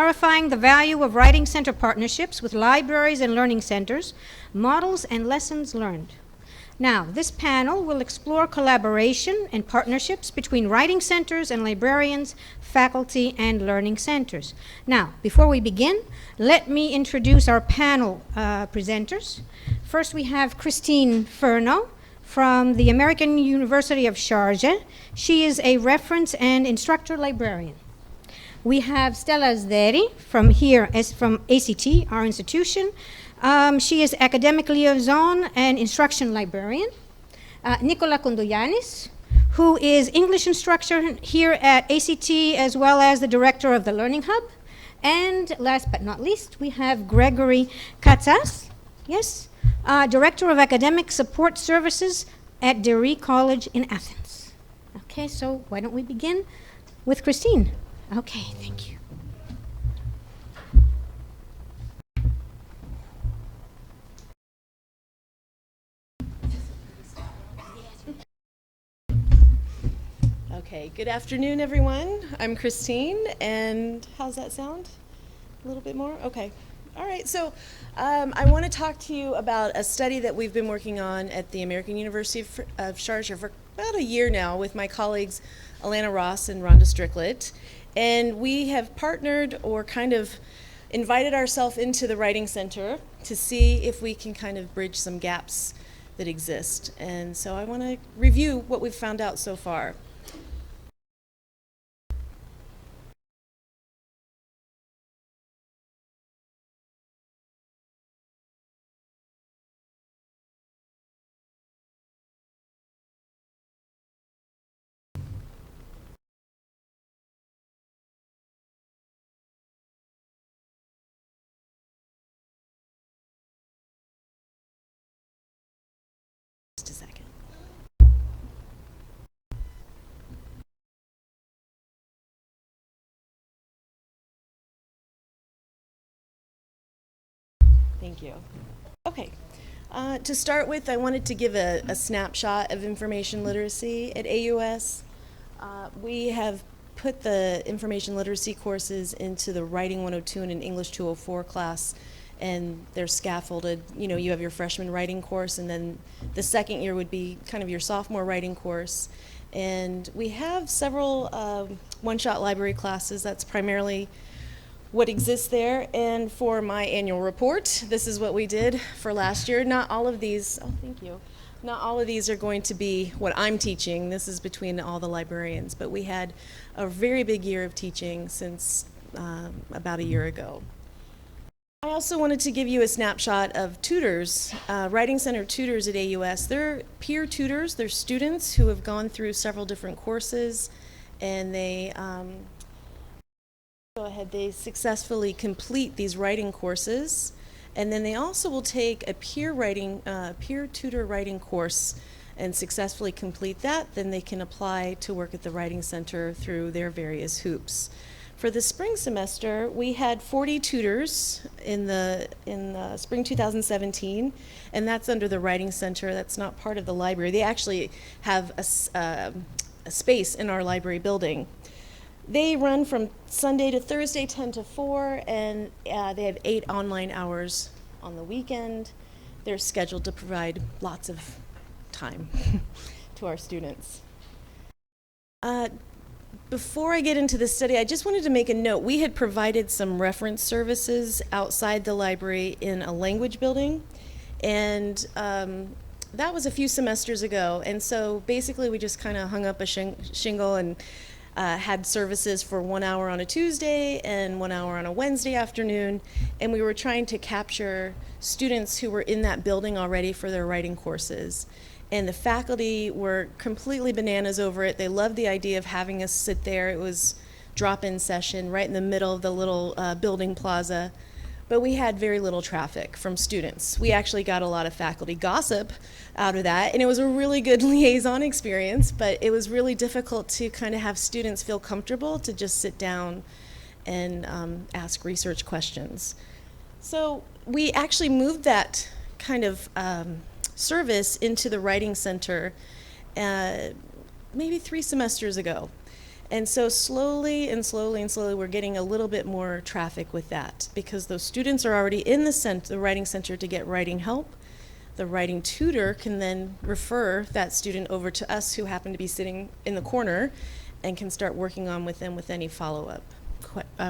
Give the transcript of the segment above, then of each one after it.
Clarifying the value of writing center partnerships with libraries and learning centers, models and lessons learned. Now, this panel will explore collaboration and partnerships between writing centers and librarians, faculty, and learning centers. Now, before we begin, let me introduce our panel presenters. First, we have Christine Furno from the American University of Sharjah. She is a reference and instructor librarian. We have Stella Asderi from ACT, our institution. She is academic liaison and instruction librarian. Nicola Kondoyiannis, who is English instructor here at ACT, as well as the director of the Learning Hub. And last but not least, we have Gregory Katsas, yes, director of academic support services at Asderi College in Athens. Okay, so why don't we begin with Christine? Okay, thank you. Okay, good afternoon, everyone. I'm Christine, and how's that sound? A little bit more? Okay. All right, so I want to talk to you about a study that we've been working on at the American University of Sharjah for about a year now with my colleagues Alana Ross and Rhonda Stricklet. And we have partnered or kind of invited ourselves into the Writing Center to see if we can kind of bridge some gaps that exist. And so I want to review what we've found out so far. Just a second. Thank you. Okay. To start with, I wanted to give a snapshot of information literacy at AUS. We have put the information literacy courses into the Writing 102 and an English 204 class, and they're scaffolded. You know, you have your freshman writing course, and then the second year would be kind of your sophomore writing course. And we have several one-shot library classes. That's primarily what exists there. And for my annual report, this is what we did for last year. Not all of these, oh, thank you. Not all of these are going to be what I'm teaching. This is between all the librarians, but we had a very big year of teaching since about a year ago. I also wanted to give you a snapshot of tutors, Writing Center tutors at AUS. They're peer tutors. They're students who have gone through several different courses, and they they successfully complete these writing courses, and then they also will take a peer tutor writing course and successfully complete that. Then they can apply to work at the Writing Center through their various hoops. For the spring semester, we had 40 tutors in the spring 2017, and that's under the Writing Center. That's not part of the library. They actually have a space in our library building. They run from Sunday to Thursday, 10 to 4, and they have 8 online hours on the weekend. They're scheduled to provide lots of time to our students. Before I get into the study, I just wanted to make a note. We had provided some reference services outside the library in a language building, and that was a few semesters ago. And so basically we just kind of hung up a shingle and had services for 1 hour on a Tuesday and 1 hour on a Wednesday afternoon, and we were trying to capture students who were in that building already for their writing courses. And the faculty were completely bananas over it. They loved the idea of having us sit there. It was drop-in session right in the middle of the little building plaza. But we had very little traffic from students. We actually got a lot of faculty gossip out of that, and it was a really good liaison experience, but it was really difficult to kind of have students feel comfortable to just sit down and ask research questions. So we actually moved that kind of service into the Writing Center maybe 3 semesters ago. And so slowly and slowly and slowly, we're getting a little bit more traffic with that because those students are already in the writing center to get writing help. The writing tutor can then refer that student over to us who happen to be sitting in the corner and can start working on with them with any follow-up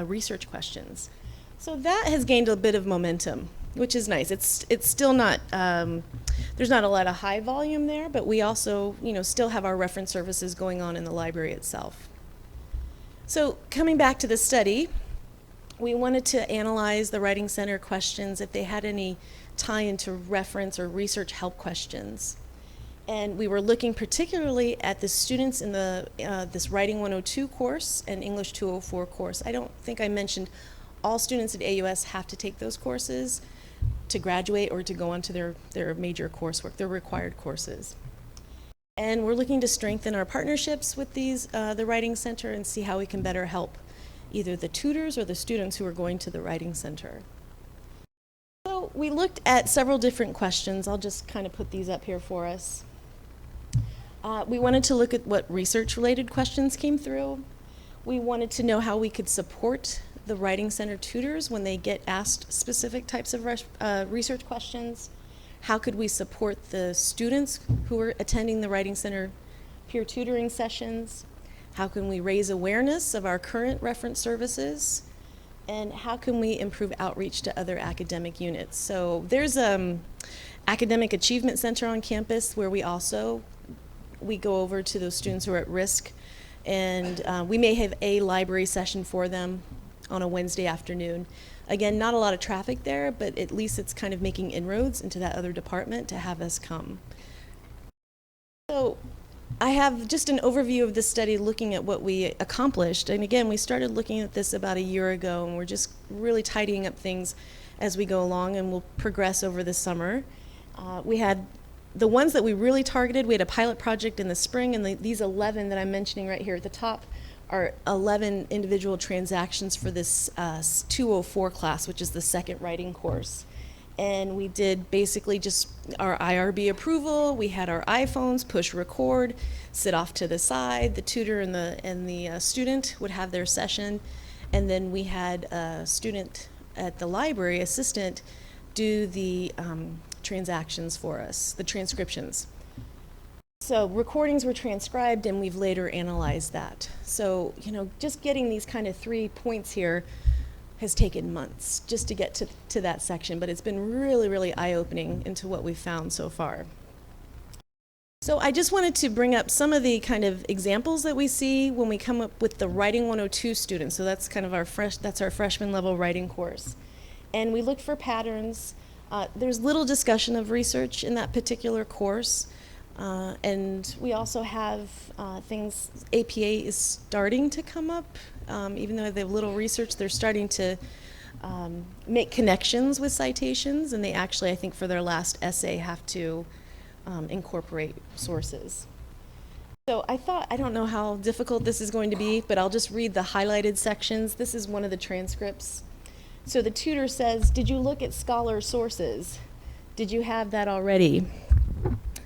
research questions. So that has gained a bit of momentum, which is nice. It's still not, there's not a lot of high volume there, but we also, still have our reference services going on in the library itself. So coming back to the study, we wanted to analyze the Writing Center questions if they had any tie into reference or research help questions. And we were looking particularly at the students in the this Writing 102 course and English 204 course. I don't think I mentioned all students at AUS have to take those courses to graduate or to go on to their major coursework, their required courses. And we're looking to strengthen our partnerships with the Writing Center and see how we can better help either the tutors or the students who are going to the Writing Center. So we looked at several different questions. I'll just kind of put these up here for us. We wanted to look at what research-related questions came through. We wanted to know how we could support the Writing Center tutors when they get asked specific types of research questions. How could we support the students who are attending the Writing Center peer tutoring sessions? How can we raise awareness of our current reference services? And how can we improve outreach to other academic units? So there's Academic Achievement Center on campus where we go over to those students who are at risk, and we may have a library session for them on a Wednesday afternoon. Again, not a lot of traffic there, but at least it's kind of making inroads into that other department to have us come. So I have just an overview of this study looking at what we accomplished. And again, we started looking at this about a year ago, and we're just really tidying up things as we go along, and we'll progress over the summer. We had the ones that we really targeted. We had a pilot project in the spring, and these 11 that I'm mentioning right here at the top are 11 individual transactions for this 204 class, which is the second writing course. And we did basically just our IRB approval. We had our iPhones, push record, sit off to the side. The tutor and the student would have their session. And then we had a student at the library, assistant, do the transactions for us, the transcriptions. So recordings were transcribed, and we've later analyzed that. So, just getting these kind of 3 points here has taken months just to get to that section, but it's been really, really eye-opening into what we've found so far. So I just wanted to bring up some of the kind of examples that we see when we come up with the Writing 102 students. So that's kind of our freshman level writing course. And we looked for patterns. There's little discussion of research in that particular course. And we also have things, APA is starting to come up. Even though they have little research, they're starting to make connections with citations, and they actually, I think for their last essay, have to incorporate sources. So I don't know how difficult this is going to be, but I'll just read the highlighted sections. This is one of the transcripts. So the tutor says, "Did you look at scholar sources? Did you have that already?"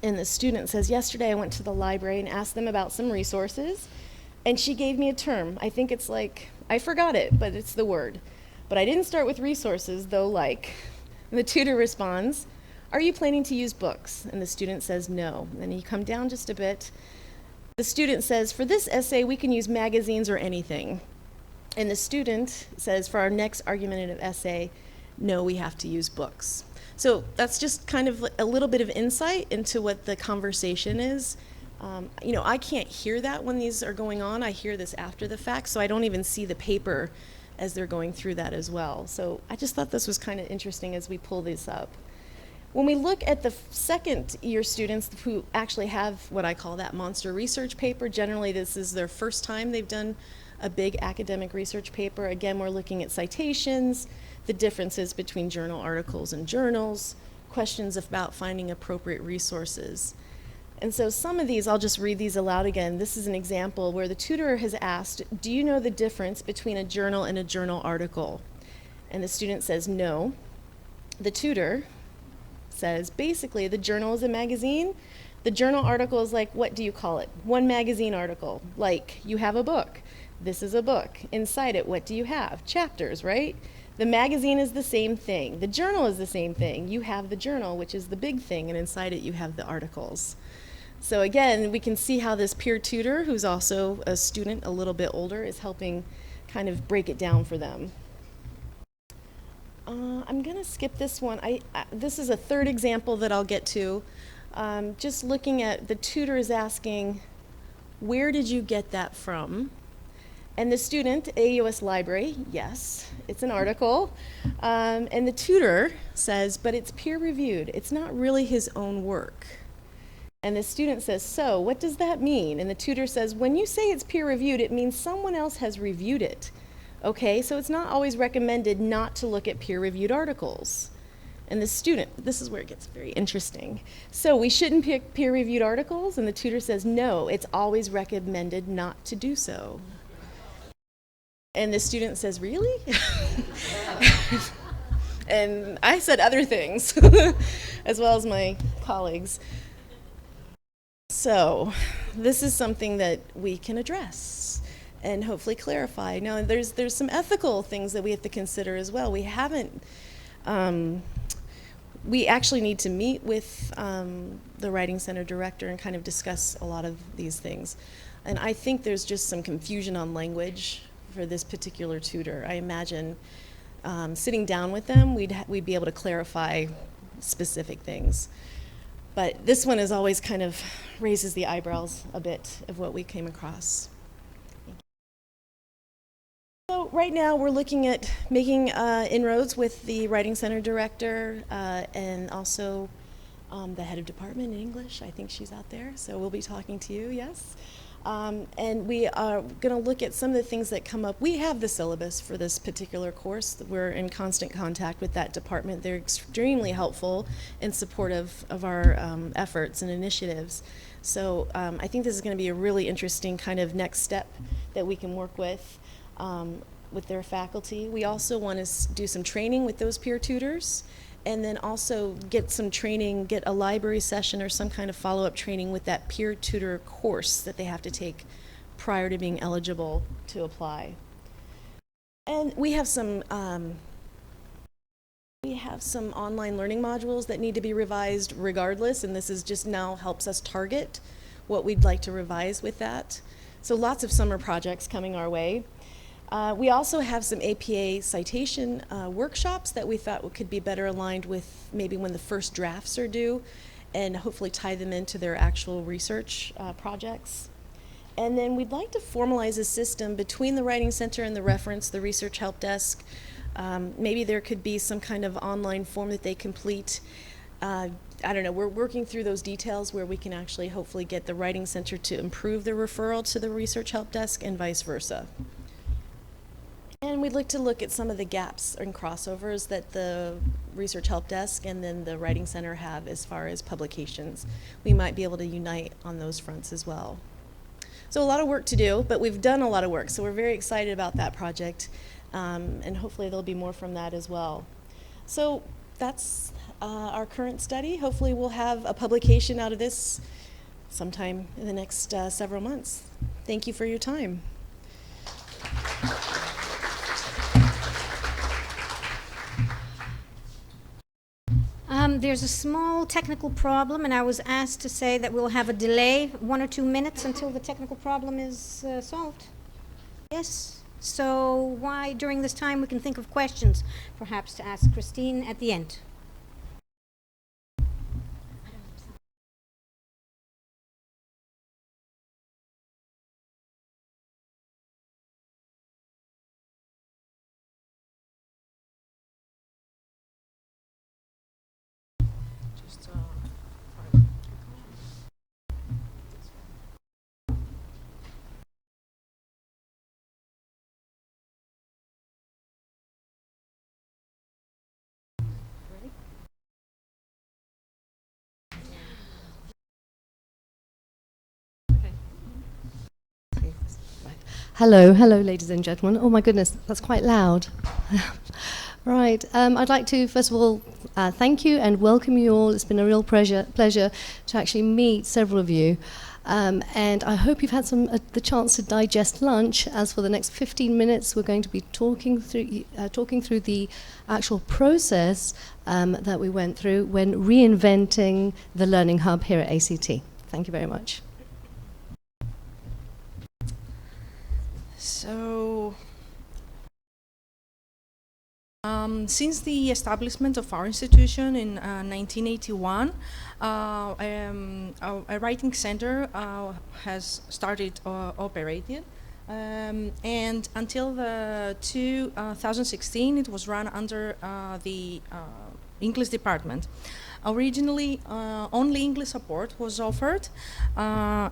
And the student says, "Yesterday I went to the library and asked them about some resources, and she gave me a term. I think it's like, I forgot it, but it's the word. But I didn't start with resources, though, like." And the tutor responds, "Are you planning to use books?" And the student says, "No." And then you come down just a bit. The student says, "For this essay, we can use magazines or anything." And the student says, "For our next argumentative essay, no, we have to use books." So that's just kind of a little bit of insight into what the conversation is. I can't hear that when these are going on. I hear this after the fact, so I don't even see the paper as they're going through that as well. So I just thought this was kind of interesting as we pull this up. When we look at the second year students who actually have what I call that monster research paper, generally this is their first time they've done a big academic research paper. Again, we're looking at citations, the differences between journal articles and journals, questions about finding appropriate resources. And so some of these, I'll just read these aloud again. This is an example where the tutor has asked, "Do you know the difference between a journal and a journal article?" And the student says no. The tutor says, basically, the journal is a magazine, The journal article is like, what do you call it? One magazine article, like you have a book. This is a book. Inside it, what do you have? Chapters, right? The magazine is the same thing. The journal is the same thing. You have the journal, which is the big thing, and inside it you have the articles. So again, we can see how this peer tutor, who's also a student a little bit older, is helping kind of break it down for them. I'm going to skip this one. This is a third example that I'll get to. Just looking at the tutor is asking, where did you get that from? And the student, AUS Library, yes, it's an article. And the tutor says, but it's peer reviewed. It's not really his own work. And the student says, so what does that mean? And the tutor says, when you say it's peer reviewed, it means someone else has reviewed it. Okay, so it's not always recommended not to look at peer reviewed articles. And the student, this is where it gets very interesting. So we shouldn't pick peer reviewed articles? And the tutor says, no, it's always recommended not to do so. And the student says, really? And I said other things, as well as my colleagues. So this is something that we can address and hopefully clarify. Now, there's some ethical things that we have to consider as well. We actually need to meet with the Writing Center director and kind of discuss a lot of these things. And I think there's just some confusion on language for this particular tutor. I imagine sitting down with them, we'd be able to clarify specific things. But this one is always kind of raises the eyebrows a bit of what we came across. So right now we're looking at making inroads with the Writing Center director and also the head of department in English. I think she's out there, so we'll be talking to you, yes. And we are going to look at some of the things that come up. We have the syllabus for this particular course. We're in constant contact with that department. They're extremely helpful and supportive of our efforts and initiatives. So I think this is going to be a really interesting kind of next step that we can work with their faculty. We also want to do some training with those peer tutors, and then also get some training, get a library session or some kind of follow-up training with that peer tutor course that they have to take prior to being eligible to apply. And we have some online learning modules that need to be revised regardless, and this is just now helps us target what we'd like to revise with that. So lots of summer projects coming our way. We also have some APA citation workshops that we thought could be better aligned with maybe when the first drafts are due, and hopefully tie them into their actual research projects. And then we'd like to formalize a system between the Writing Center and the reference, the Research Help Desk. Maybe there could be some kind of online form that they complete. I don't know, we're working through those details where we can actually hopefully get the Writing Center to improve their referral to the Research Help Desk and vice versa. And we'd like to look at some of the gaps and crossovers that the Research Help Desk and then the Writing Center have as far as publications. We might be able to unite on those fronts as well. So a lot of work to do, but we've done a lot of work, so we're very excited about that project, and hopefully there'll be more from that as well. So that's our current study. Hopefully we'll have a publication out of this sometime in the next several months. Thank you for your time. There's a small technical problem, and I was asked to say that we'll have a delay, 1 or 2 minutes, until the technical problem is solved. Yes? So why, during this time, we can think of questions, perhaps to ask Christine at the end. Hello, ladies and gentlemen. Oh my goodness, that's quite loud. Right. I'd like to, first of all, thank you and welcome you all. It's been a real pleasure to actually meet several of you. And I hope you've had the chance to digest lunch, as for the next 15 minutes we're going to be talking through the actual process that we went through when reinventing the Learning Hub here at ACT. Thank you very much. So, since the establishment of our institution in 1981, a writing center has started operating, and until the 2016 it was run under the English department. Originally, only English support was offered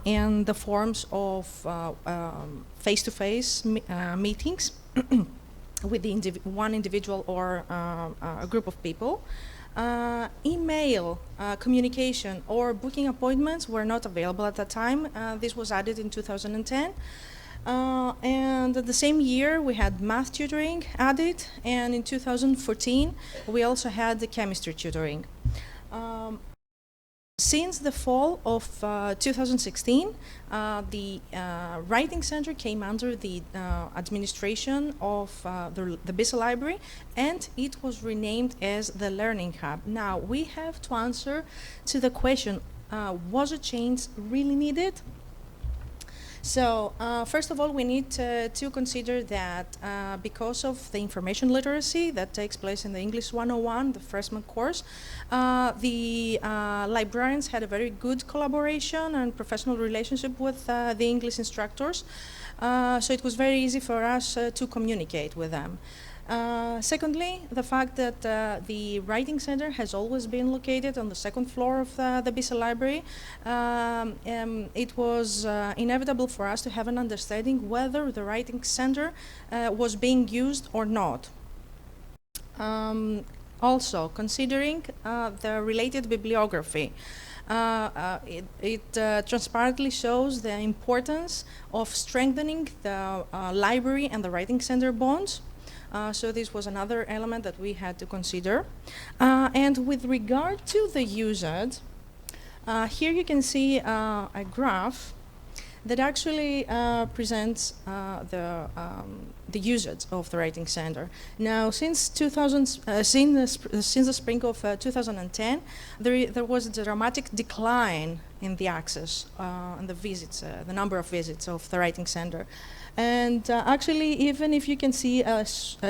in the forms of face-to-face meetings with one individual or a group of people. Email communication or booking appointments were not available at that time. This was added in 2010. And the same year we had math tutoring added, and in 2014 we also had the chemistry tutoring. Since the fall of 2016, the Writing Center came under the administration of the BISA Library, and it was renamed as the Learning Hub. Now, we have to answer to the question, was a change really needed? So, first of all, we need to consider that because of the information literacy that takes place in the English 101, the freshman course, the librarians had a very good collaboration and professional relationship with the English instructors. So it was very easy for us to communicate with them. Secondly, the fact that the Writing Center has always been located on the second floor of the BISA Library, it was inevitable for us to have an understanding whether the Writing Center was being used or not. Also, considering the related bibliography, it transparently shows the importance of strengthening the library and the Writing Center bonds. So this was another element that we had to consider. And with regard to the usage, here you can see a graph that actually presents the usage of the Writing Center. Now, since the spring of 2010, there was a dramatic decline in the access and the visits, the number of visits of the Writing Center. And actually, even if you can see a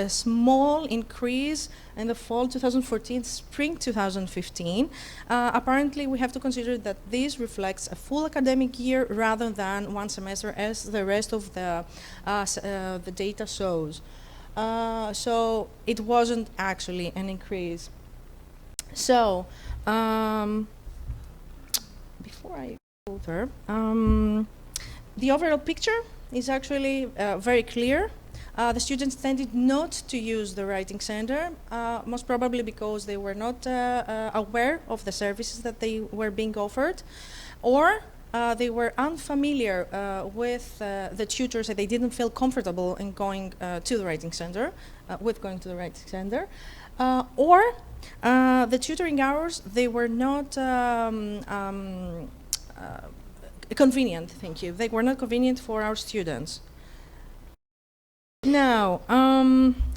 small increase in the fall 2014, spring 2015, apparently we have to consider that this reflects a full academic year rather than one semester, as the rest of the data shows. So it wasn't actually an increase. So before I go there, the overall picture is actually very clear. The students tended not to use the Writing Center, most probably because they were not aware of the services that they were being offered, or they were unfamiliar with the tutors, and they didn't feel comfortable in going to the Writing Center, or the tutoring hours, they were not convenient, thank you. They were not convenient for our students. Now,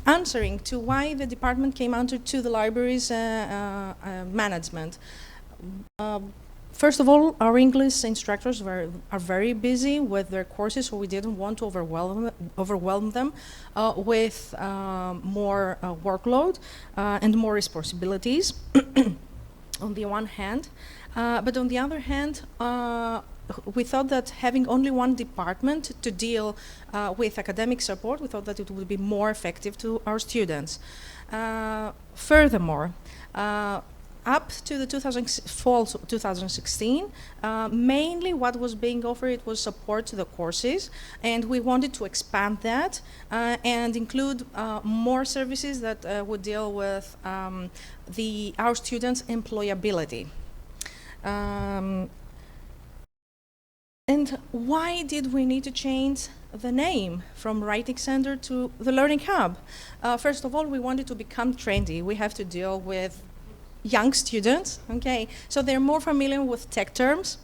answering to why the department came under to the library's management. First of all, our English instructors are very busy with their courses, so we didn't want to overwhelm them with more workload and more responsibilities on the one hand. But on the other hand, we thought that having only one department to deal with academic support, we thought that it would be more effective to our students. Furthermore, up to the fall 2016, mainly what was being offered, it was support to the courses, and we wanted to expand that and include more services that would deal with our students' employability. And why did we need to change the name from Writing Center to the Learning Hub. First of all, we wanted to become trendy. We have to deal with young students, okay? So they're more familiar with tech terms.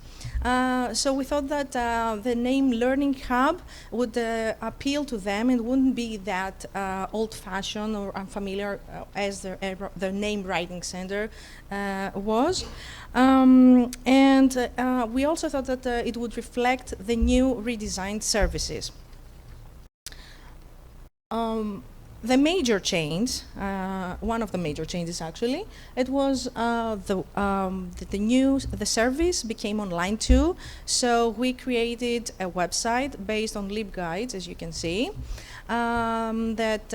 So we thought that the name Learning Hub would appeal to them and wouldn't be that old-fashioned or unfamiliar as the name Writing Center was. And we also thought that it would reflect the new redesigned services. The major change, one of the major changes actually, it was the service became online too. So we created a website based on LibGuides, as you can see, that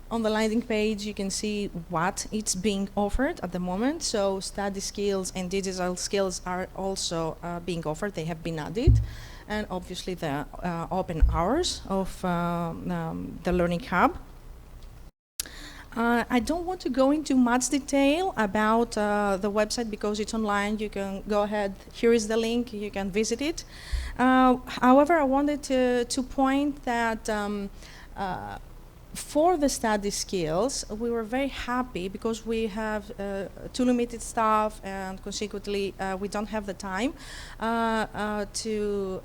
on the landing page you can see what it's being offered at the moment. So study skills and digital skills are also being offered. They have been added. And obviously the open hours of the Learning Hub. I don't want to go into much detail about the website because it's online. You can go ahead. Here is the link. You can visit it. However, I wanted to point that for the study skills, we were very happy because we have too limited staff and consequently we don't have the time to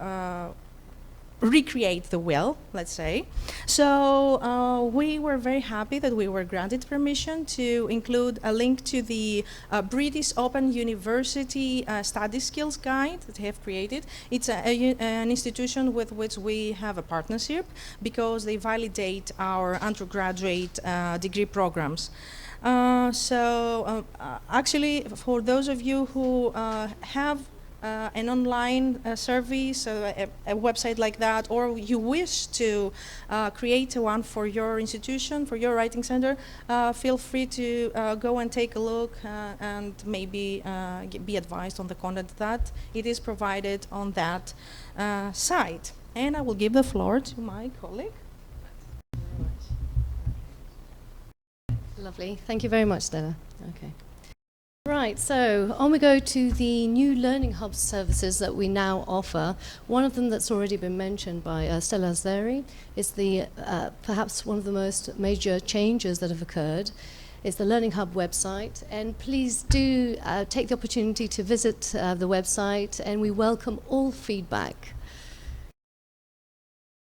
recreate the wheel, let's say. So we were very happy that we were granted permission to include a link to the British Open University Study Skills Guide that they have created. It's an institution with which we have a partnership because they validate our undergraduate degree programs. Actually, for those of you who have an online service, a website like that, or you wish to create one for your institution, for your writing center, feel free to go and take a look and maybe be advised on the content that it is provided on that site. And I will give the floor to my colleague. Lovely. Thank you very much, Stella. Okay. Right, so on we go to the new Learning Hub services that we now offer. One of them that's already been mentioned by Stella Asderi is the perhaps one of the most major changes that have occurred. It's the Learning Hub website, and please do take the opportunity to visit the website, and we welcome all feedback.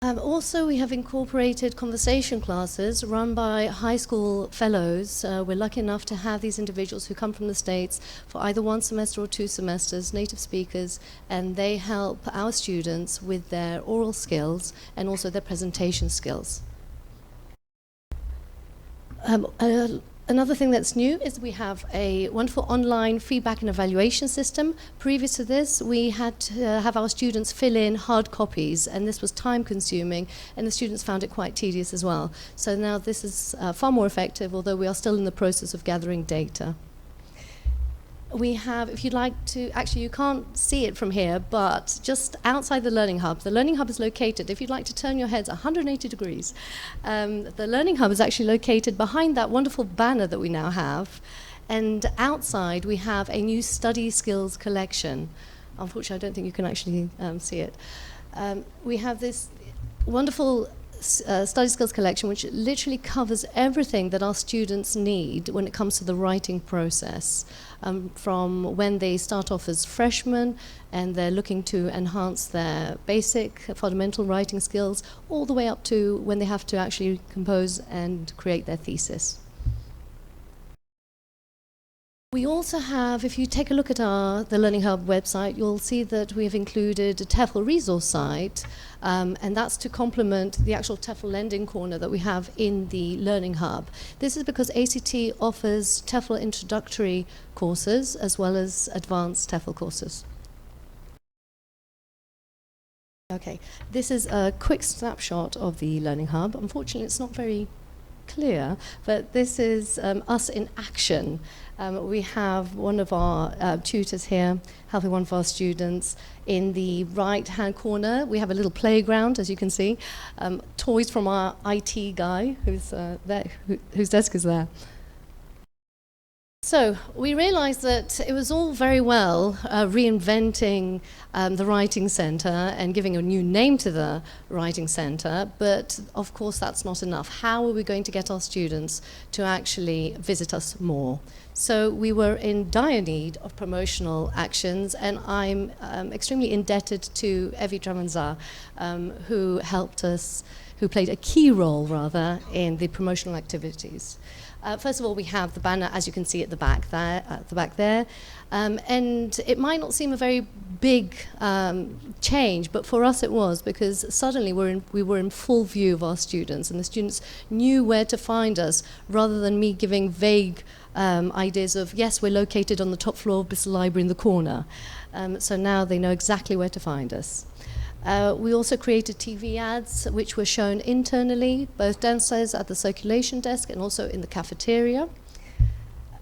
Also, we have incorporated conversation classes run by high school fellows. We're lucky enough to have these individuals who come from the States for either 1 semester or 2 semesters, native speakers, and they help our students with their oral skills and also their presentation skills. Another thing that's new is we have a wonderful online feedback and evaluation system. Previous to this, we had to have our students fill in hard copies, and this was time-consuming, and the students found it quite tedious as well. So now this is far more effective, although we are still in the process of gathering data. We have, if you'd like to, actually you can't see it from here, but just outside the Learning Hub is located, if you'd like to turn your heads 180 degrees, the Learning Hub is actually located behind that wonderful banner that we now have, and outside we have a new study skills collection. Unfortunately, I don't think you can actually see it. We have this wonderful study skills collection which literally covers everything that our students need when it comes to the writing process, from when they start off as freshmen and they're looking to enhance their basic fundamental writing skills, all the way up to when they have to actually compose and create their thesis. We also have, if you take a look at the Learning Hub website, you'll see that we have included a TEFL resource site, and that's to complement the actual TEFL lending corner that we have in the Learning Hub. This is because ACT offers TEFL introductory courses as well as advanced TEFL courses. Okay, this is a quick snapshot of the Learning Hub. Unfortunately, it's not very clear, but this is us in action. We have one of our tutors here helping one of our students. In the right-hand corner, we have a little playground, as you can see. Toys from our IT guy, who's there, whose desk is there. So we realized that it was all very well reinventing the Writing Center and giving a new name to the Writing Center, but of course that's not enough. How are we going to get our students to actually visit us more? So we were in dire need of promotional actions, and I'm extremely indebted to Evi Tramanza, who helped us, who played a key role, rather, in the promotional activities. First of all, we have the banner, as you can see at the back there, and it might not seem a very big change, but for us it was, because suddenly we were in full view of our students, and the students knew where to find us, rather than me giving vague ideas of, yes, we're located on the top floor of Bissell Library in the corner. So now they know exactly where to find us. We also created TV ads, which were shown internally, both downstairs at the circulation desk and also in the cafeteria.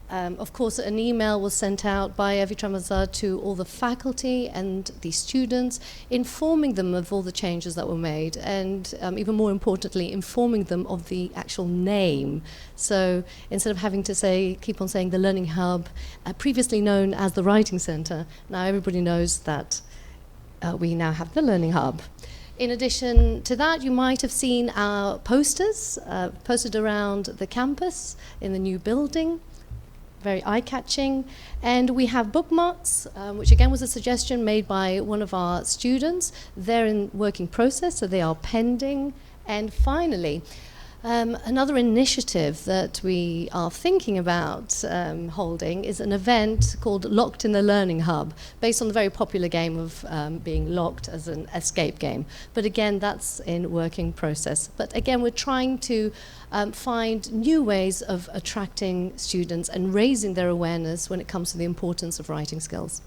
Of course, an email was sent out by Evi Tramanza to all the faculty and the students, informing them of all the changes that were made, and even more importantly, informing them of the actual name. So instead of having to keep on saying the Learning Hub, previously known as the Writing Center, now everybody knows that we now have the Learning Hub. In addition to that, you might have seen our posters posted around the campus in the new building, very eye-catching. And we have bookmarks, which again was a suggestion made by one of our students. They're in working process, so they are pending. And finally, another initiative that we are thinking about holding is an event called Locked in the Learning Hub, based on the very popular game of being locked as an escape game. But again, that's in working process. But again, we're trying to find new ways of attracting students and raising their awareness when it comes to the importance of writing skills.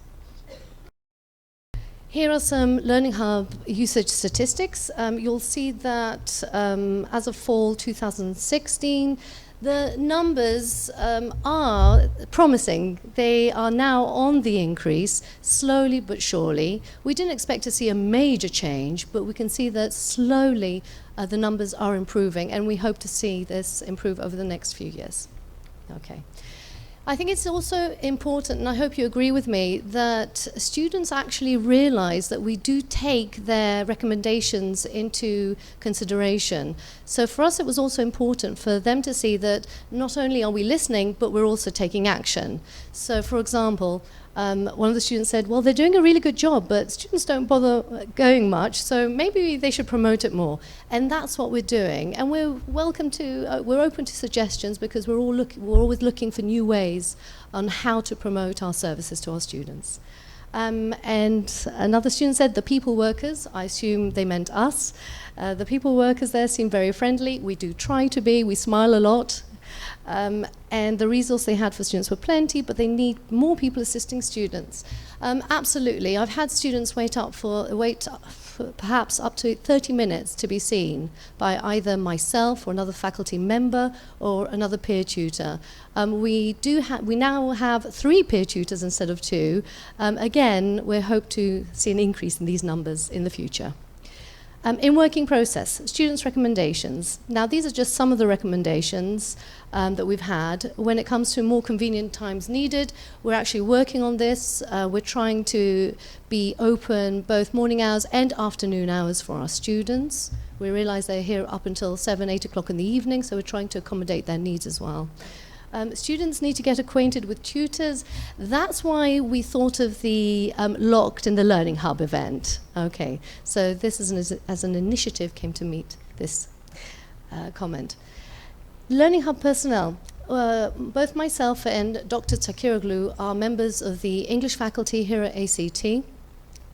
Here are some Learning Hub usage statistics. You'll see that as of fall 2016, the numbers are promising. They are now on the increase, slowly but surely. We didn't expect to see a major change, but we can see that slowly the numbers are improving, and we hope to see this improve over the next few years. Okay. I think it's also important, and I hope you agree with me, that students actually realize that we do take their recommendations into consideration. So for us, it was also important for them to see that not only are we listening, but we're also taking action. So for example, one of the students said, well, they're doing a really good job, but students don't bother going much, so maybe they should promote it more. And that's what we're doing. And we're open to suggestions, because we're always looking for new ways on how to promote our services to our students. And another student said, the people workers, I assume they meant us. The people workers there seem very friendly. We do try to be, we smile a lot. And the resources they had for students were plenty, but they need more people assisting students. Absolutely. I've had students wait for perhaps up to 30 minutes to be seen by either myself or another faculty member or another peer tutor. We now have 3 peer tutors instead of 2. Again, we hope to see an increase in these numbers in the future. In working process, students' recommendations. Now, these are just some of the recommendations that we've had. When it comes to more convenient times needed, we're actually working on this. We're trying to be open both morning hours and afternoon hours for our students. We realize they're here up until 7, 8 o'clock in the evening, so we're trying to accommodate their needs as well. Students need to get acquainted with tutors. That's why we thought of the Locked in the Learning Hub event. Okay, so this is as an initiative came to meet this comment. Learning Hub personnel. Both myself and Dr. Takiroglu are members of the English faculty here at ACT.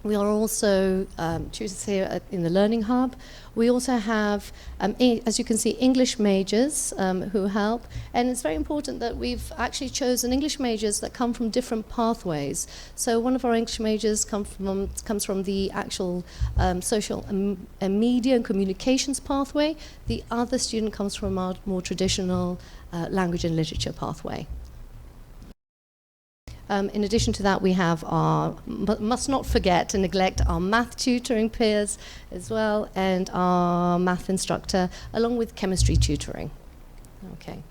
We are also tutors here in the Learning Hub. We also have, as you can see, English majors who help. And it's very important that we've actually chosen English majors that come from different pathways. So one of our English majors comes from the actual social and media and communications pathway. The other student comes from our more traditional language and literature pathway. In addition to that, we have our, must not forget and neglect, our math tutoring peers as well, and our math instructor, along with chemistry tutoring. Okay.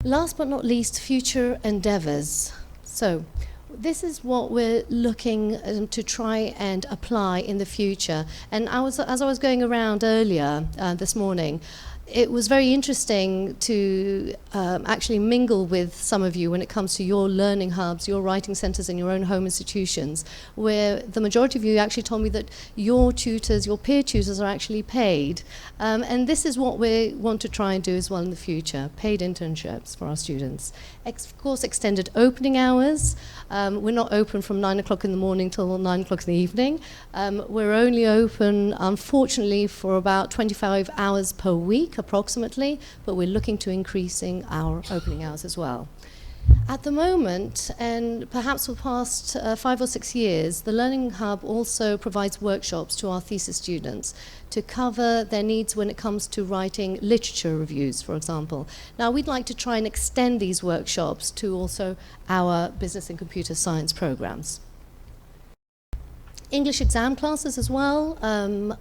Last but not least, future endeavours. So, this is what we're looking to try and apply in the future. And as I was going around earlier this morning, it was very interesting to actually mingle with some of you when it comes to your learning hubs, your writing centres in your own home institutions, where the majority of you actually told me that your tutors, your peer tutors, are actually paid. And this is what we want to try and do as well in the future, paid internships for our students. Of course, extended opening hours. We're not open from 9 o'clock in the morning till 9 o'clock in the evening. We're only open, unfortunately, for about 25 hours per week, approximately, but we're looking to increasing our opening hours as well. At the moment, and perhaps for the past 5 or 6 years, the Learning Hub also provides workshops to our thesis students to cover their needs when it comes to writing literature reviews, for example. Now, we'd like to try and extend these workshops to also our business and computer science programs. English exam classes as well.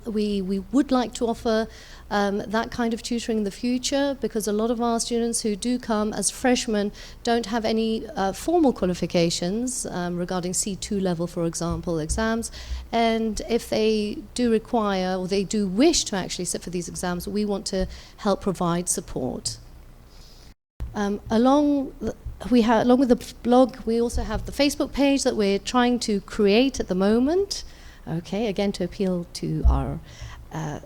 We would like to offer that kind of tutoring in the future, because a lot of our students who do come as freshmen don't have any formal qualifications regarding C2 level, for example, exams. And if they do require, or they do wish to actually sit for these exams, we want to help provide support. Along with the blog, we also have the Facebook page that we're trying to create at the moment. Okay, again, to appeal to our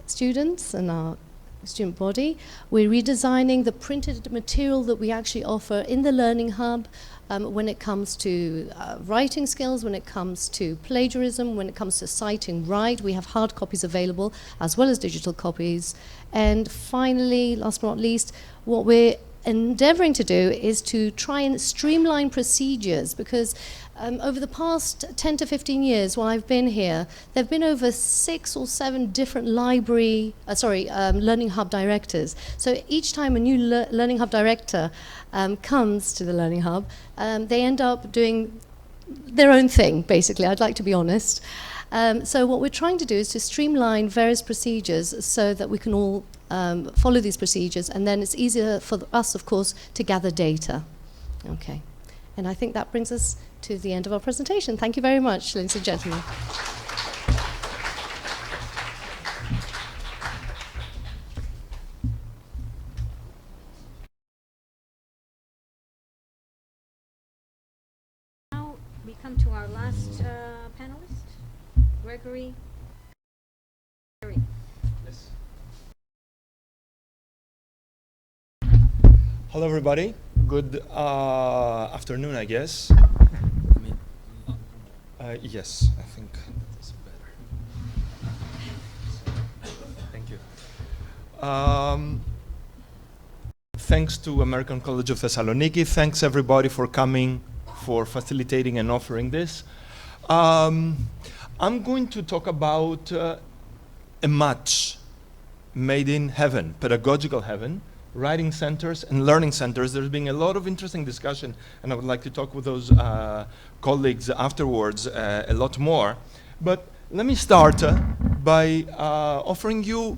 students and our student body. We're redesigning the printed material that we actually offer in the Learning Hub when it comes to writing skills, when it comes to plagiarism, when it comes to citing right. We have hard copies available as well as digital copies. And finally, last but not least, what we're endeavoring to do is to try and streamline procedures, because over the past 10 to 15 years while I've been here, there have been over 6 or 7 different Learning Hub directors. So each time a new Learning Hub director comes to the Learning Hub, they end up doing their own thing, basically. I'd like to be honest. So what we're trying to do is to streamline various procedures so that we can all follow these procedures, and then it's easier for us, of course, to gather data. Okay. And I think that brings us to the end of our presentation. Thank you very much, ladies and gentlemen. Now we come to our last panelist, Gregory. Yes. Hello, everybody. Good afternoon, I guess. Yes, I think that's better. Thank you. Thanks to American College of Thessaloniki. Thanks, everybody, for coming, for facilitating and offering this. I'm going to talk about a match made in heaven, pedagogical heaven, writing centers and learning centers. There's been a lot of interesting discussion, and I would like to talk with those colleagues afterwards a lot more. But let me start by offering you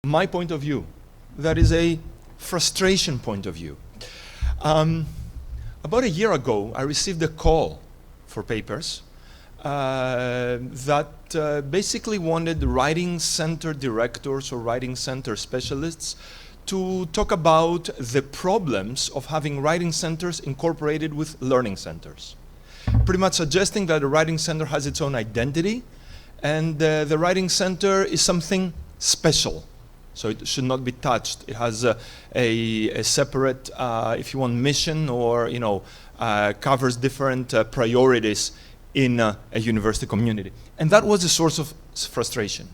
my point of view. That is a frustration point of view. About a year ago, I received a call for papers that basically wanted writing center directors or writing center specialists to talk about the problems of having writing centers incorporated with learning centers. Pretty much suggesting that a writing center has its own identity, and the writing center is something special. So it should not be touched. It has a separate, if you want, mission, or covers different priorities in a university community. And that was a source of frustration.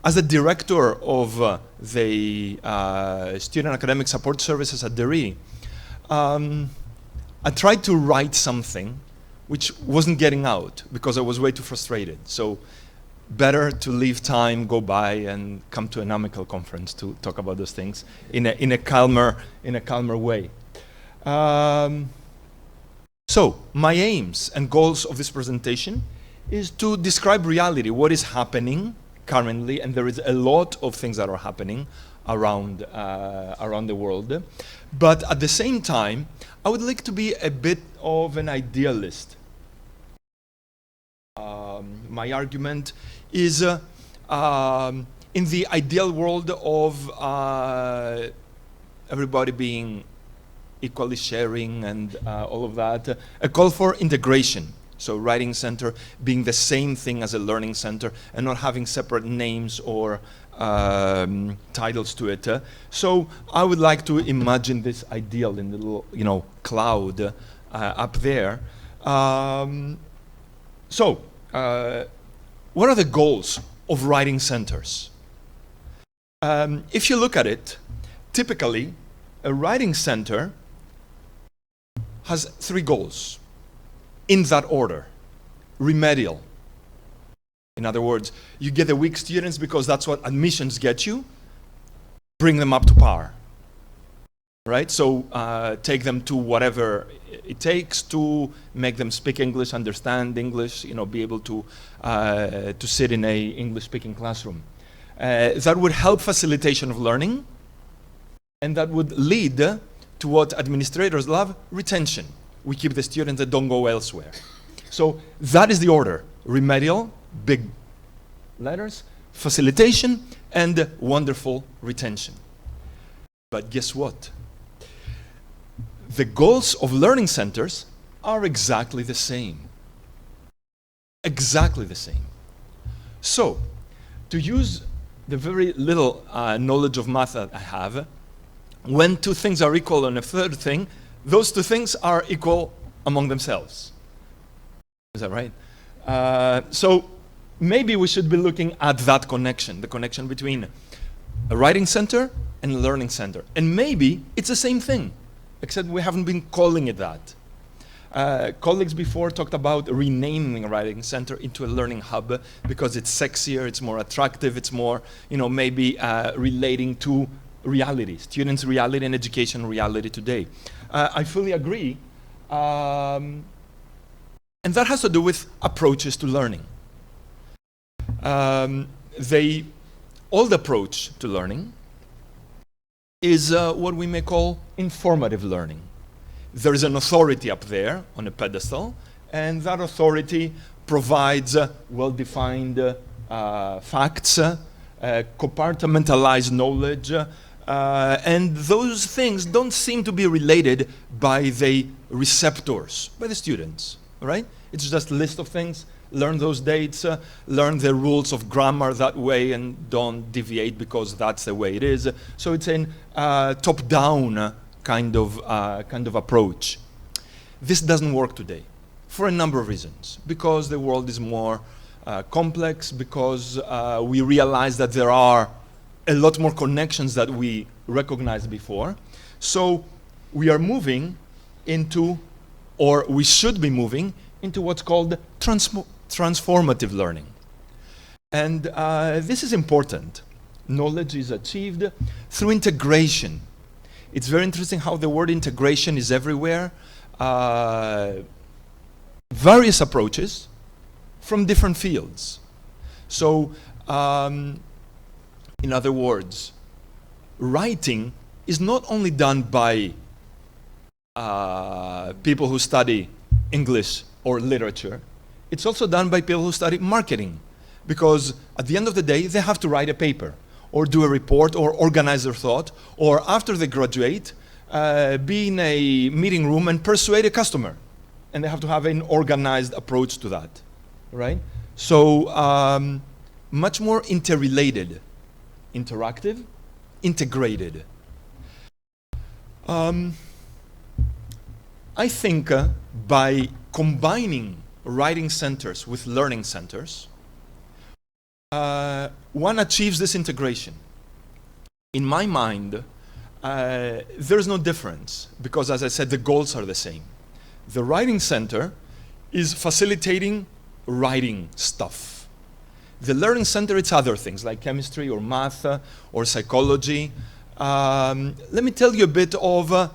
As a director of the Student Academic Support Services at Asderi, I tried to write something which wasn't getting out because I was way too frustrated. So better to leave time go by and come to an AMICAL conference to talk about those things in a calmer way. So my aims and goals of this presentation is to describe reality, what is happening currently, and there is a lot of things that are happening around the world. But at the same time, I would like to be a bit of an idealist. My argument is in the ideal world of everybody being equally sharing and all of that, a call for integration. So writing center being the same thing as a learning center and not having separate names or titles to it. So I would like to imagine this ideal in the little, cloud up there. What are the goals of writing centers? If you look at it, typically a writing center has 3 goals in that order. Remedial. In other words, you get the weak students because that's what admissions get you. Bring them up to par. Right? So take them to whatever it takes to make them speak English, understand English, be able to sit in a English-speaking classroom. That would help facilitation of learning, and that would lead to what administrators love, retention. We keep the students that don't go elsewhere. So that is the order. Remedial, big letters, facilitation, and wonderful retention. But guess what? The goals of learning centers are exactly the same. Exactly the same. So, to use the very little knowledge of math that I have, when 2 things are equal and a third thing, those 2 things are equal among themselves. Is that right? So maybe we should be looking at that connection, the connection between a writing center and a learning center. And maybe it's the same thing, except we haven't been calling it that. Colleagues before talked about renaming a writing center into a learning hub because it's sexier, it's more attractive, it's more, maybe relating to reality, students' reality and education reality today. I fully agree. And that has to do with approaches to learning. The old approach to learning is what we may call informative learning. There is an authority up there on a pedestal, and that authority provides well-defined facts, compartmentalized knowledge, and those things don't seem to be related by the receptors, by the students, right? It's just a list of things. Learn those dates, learn the rules of grammar that way, and don't deviate because that's the way it is. So it's a top-down kind of approach. This doesn't work today for a number of reasons. Because the world is more complex, because we realize that there are a lot more connections that we recognized before. So we are moving into, or we should be moving into what's called transformative learning. And this is important. Knowledge is achieved through integration. It's very interesting how the word integration is everywhere. Various approaches from different fields. So, in other words, writing is not only done by people who study English or literature, it's also done by people who study marketing, because at the end of the day, they have to write a paper, or do a report, or organize their thought, or after they graduate, be in a meeting room and persuade a customer. And they have to have an organized approach to that, right? So much more interrelated, interactive, integrated. I think by combining writing centers with learning centers, one achieves this integration. In my mind, there's no difference, because as I said, the goals are the same. The writing center is facilitating writing stuff. The learning center, it's other things like chemistry or math or psychology. Let me tell you a bit of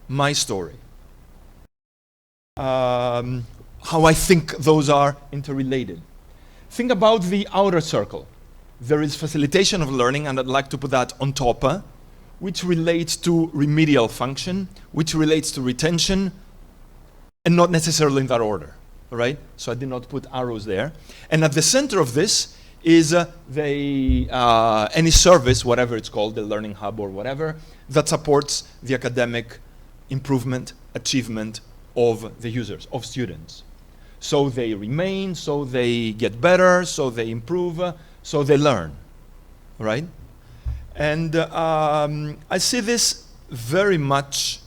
my story. How I think those are interrelated. Think about the outer circle, There is facilitation of learning, and I'd like to put that on top, which relates to remedial function, which relates to retention, and not necessarily in that order, all right? So I did not put arrows there. And at the center of this is any service, whatever it's called, the learning hub or whatever, that supports the academic improvement, achievement of the users, of students. So they remain, so they get better, so they improve, so they learn, right? And I see this very much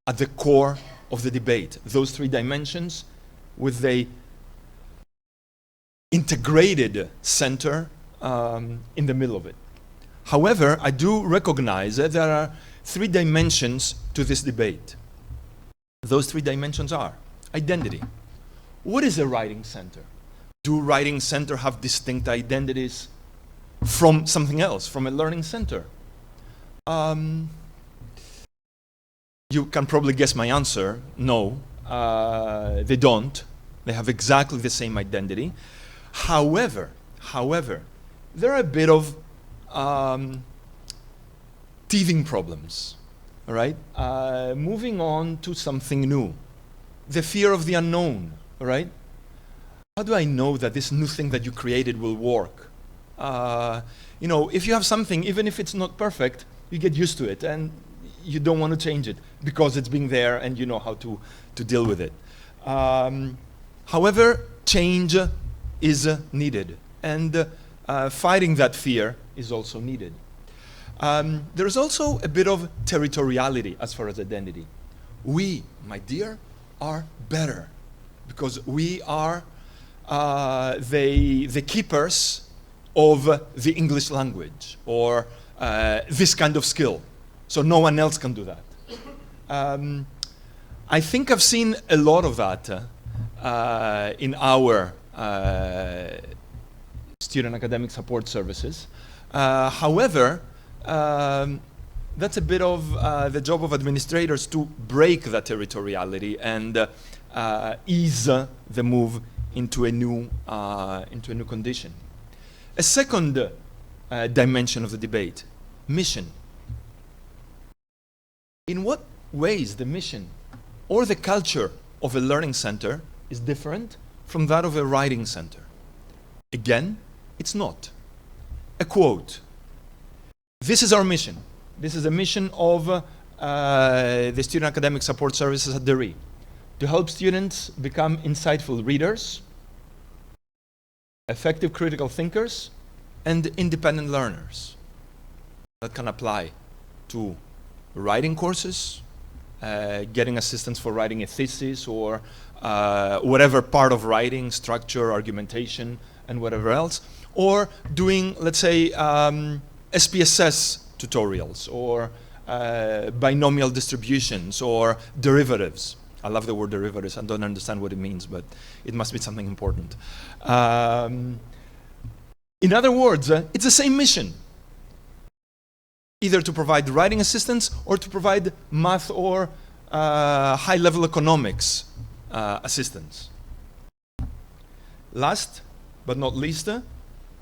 at the core of the debate, those three dimensions with the integrated center in the middle of it. However, I do recognize that there are three dimensions to this debate. Those three dimensions are identity. What is a writing center? Do writing center have distinct identities from something else, from a learning center? You can probably guess my answer. No, they don't. They have exactly the same identity. However, there are a bit of teething problems, all right? Moving on to something new. The fear of the unknown, all right? How do I know that this new thing that you created will work? You know, if you have something, even if it's not perfect, you get used to it and you don't want to change it because it's been there and you know how to deal with it. However, change is needed, and fighting that fear is also needed. There's also a bit of territoriality as far as identity. We, my dear, are better because we are the keepers of the English language or this kind of skill. So no one else can do that. I think I've seen a lot of that in our student academic support services. However, that's a bit of the job of administrators to break that territoriality and ease the move into a new condition. A second dimension of the debate, mission. In what ways the mission or the culture of a learning center is different from that of a writing center? Again, it's not. A quote. This is our mission. This is the mission of the Student Academic Support Services at Asderi, to help students become insightful readers, effective critical thinkers, and independent learners. That can apply to writing courses, getting assistance for writing a thesis, or whatever part of writing, structure, argumentation, and whatever else, or doing, let's say, SPSS tutorials, or binomial distributions, or derivatives. I love the word derivatives. I don't understand what it means, but it must be something important. In other words, it's the same mission. Either to provide writing assistance or to provide math or high-level economics assistance. Last but not least,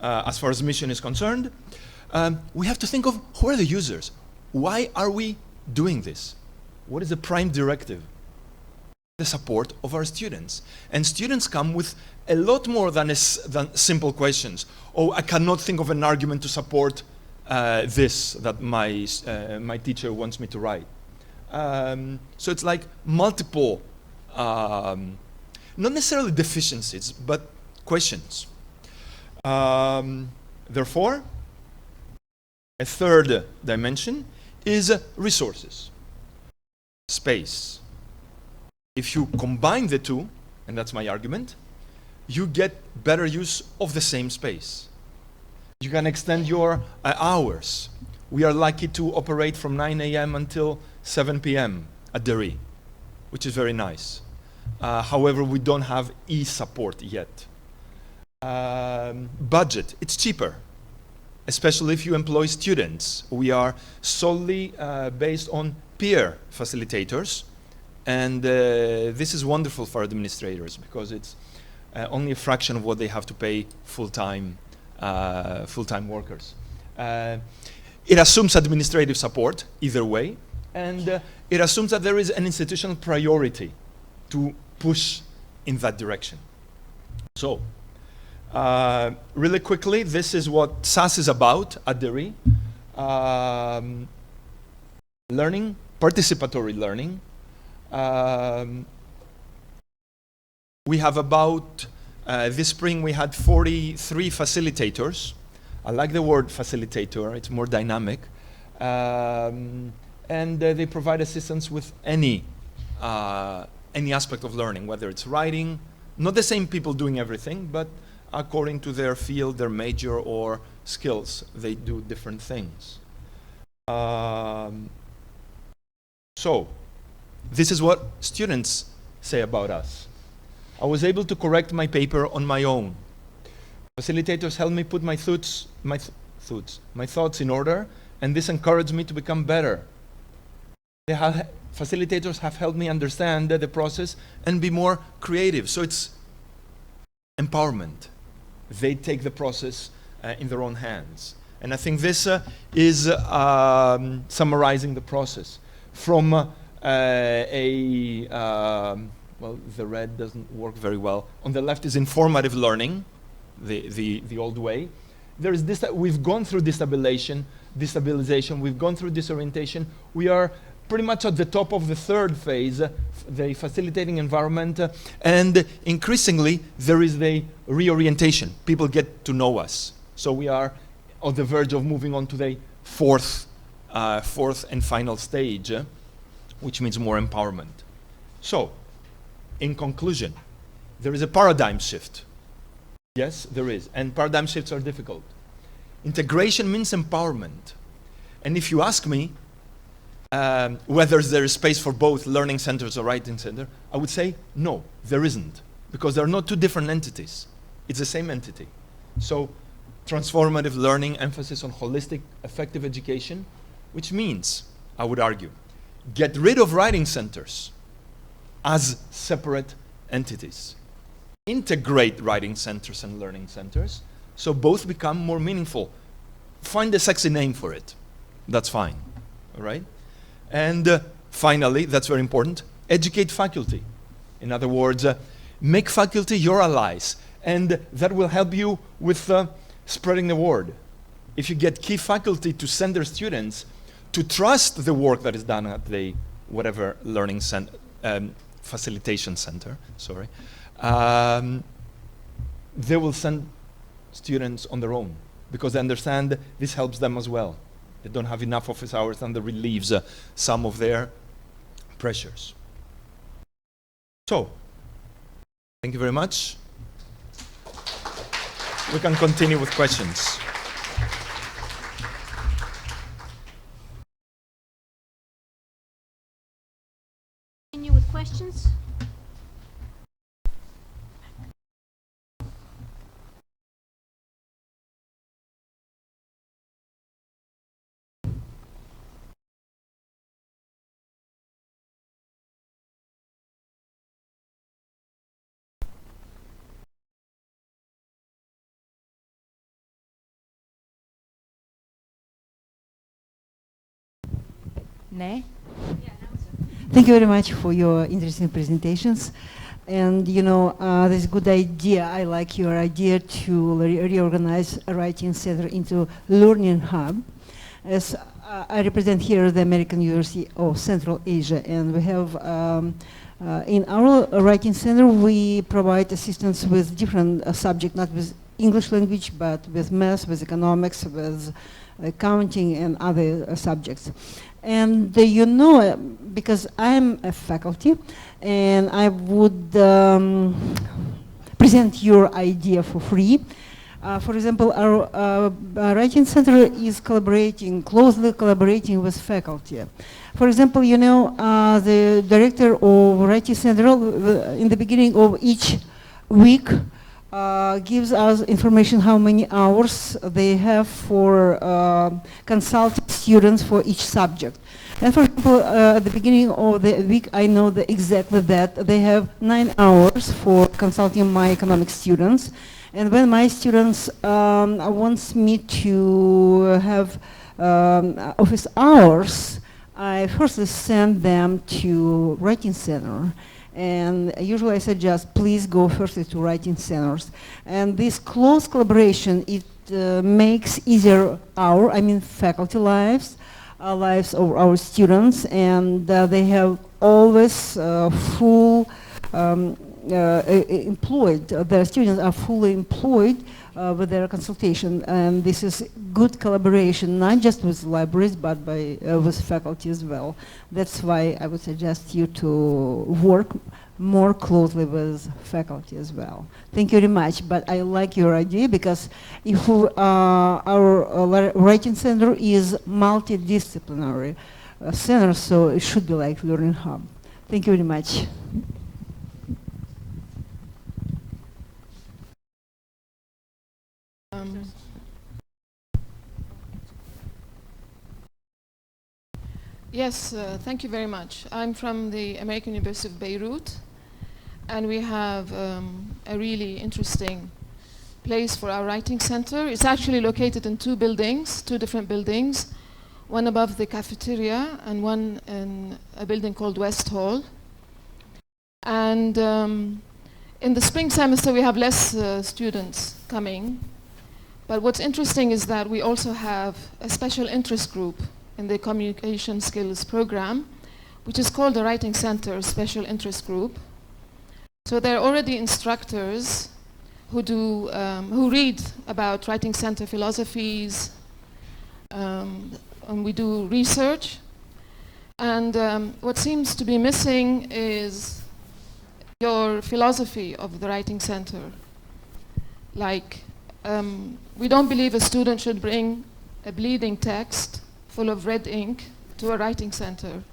as far as mission is concerned, we have to think of who are the users? Why are we doing this? What is the prime directive? The support of our students. And students come with a lot more than simple questions. Oh, I cannot think of an argument to support this that my teacher wants me to write. So it's like multiple, not necessarily deficiencies, but questions. Therefore, a third dimension is resources, space. If you combine the two, and that's my argument, you get better use of the same space. You can extend your hours. We are lucky to operate from 9 a.m. until 7 p.m. at Asderi, which is very nice. However, we don't have e-support yet. Budget, it's cheaper, especially if you employ students. We are solely based on peer facilitators, and this is wonderful for administrators because it's only a fraction of what they have to pay full-time full-time workers. It assumes administrative support either way, and it assumes that there is an institutional priority to push in that direction. So, really quickly, this is what SAS is about, Asderi. Learning, participatory learning. We have about, this spring we had 43 facilitators. I like the word facilitator, it's more dynamic. And they provide assistance with any aspect of learning, whether it's writing, not the same people doing everything, but according to their field, their major or skills, they do different things. So, this is what students say about us. I was able to correct my paper on my own. Facilitators helped me put my thoughts in order, and this encouraged me to become better. Facilitators have helped me understand the process and be more creative. So it's empowerment. They take the process in their own hands. And I think this is summarizing the process. From well, the red doesn't work very well. On the left is informative learning, the old way. There is this, we've gone through destabilization, we've gone through disorientation. We are pretty much at the top of the third phase, the facilitating environment, and increasingly there is the reorientation. People get to know us. So we are on the verge of moving on to the fourth and final stage, which means more empowerment. So, in conclusion, there is a paradigm shift. Yes, there is, and paradigm shifts are difficult. Integration means empowerment. And if you ask me whether there is space for both learning centers or writing center, I would say no, there isn't, because they're not two different entities. It's the same entity. So, transformative learning, emphasis on holistic, effective education, which means, I would argue, get rid of writing centers as separate entities. Integrate writing centers and learning centers, so both become more meaningful. Find a sexy name for it. That's fine, all right? And finally, that's very important, educate faculty. In other words, make faculty your allies, and that will help you with spreading the word. If you get key faculty to send their students to trust the work that is done at the whatever learning center, facilitation center, sorry, they will send students on their own because they understand this helps them as well. They don't have enough office hours and that relieves some of their pressures. So, thank you very much. We can continue with questions. Continue with questions. Ne? Thank you very much for your interesting presentations. And you know, this is a good idea. I like your idea to reorganize a writing center into learning hub. As I represent here the American University of Central Asia, and we have in our writing center we provide assistance with different subjects, not with English language, but with math, with economics, with accounting and other subjects. And you know, because I'm a faculty, and I would present your idea for free. For example, our writing center is closely collaborating with faculty. For example, you know, the director of writing center in the beginning of each week gives us information how many hours they have for consulting students for each subject. And for example, at the beginning of the week, I know exactly that they have 9 hours for consulting my economics students. And when my students wants me to have office hours, I firstly send them to writing center. And usually I suggest, please go firstly to writing centers. And this close collaboration, it makes easier faculty lives, lives of our students, and they have always full employed. The students are fully employed with their consultation, and this is good collaboration, not just with libraries, but with faculty as well. That's why I would suggest you to work more closely with faculty as well. Thank you very much, but I like your idea, because if our writing center is multidisciplinary center, so it should be like learning hub. Thank you very much. Yes, thank you very much. I'm from the American University of Beirut, and we have a really interesting place for our writing center. It's actually located in two different buildings, one above the cafeteria and one in a building called West Hall. And in the spring semester we have less students coming, but what's interesting is that we also have a special interest group in the communication skills program, which is called the Writing Center Special Interest Group. So there are already instructors who read about writing center philosophies, and we do research. And what seems to be missing is your philosophy of the writing center. Like, we don't believe a student should bring a bleeding text full of red ink to a writing center.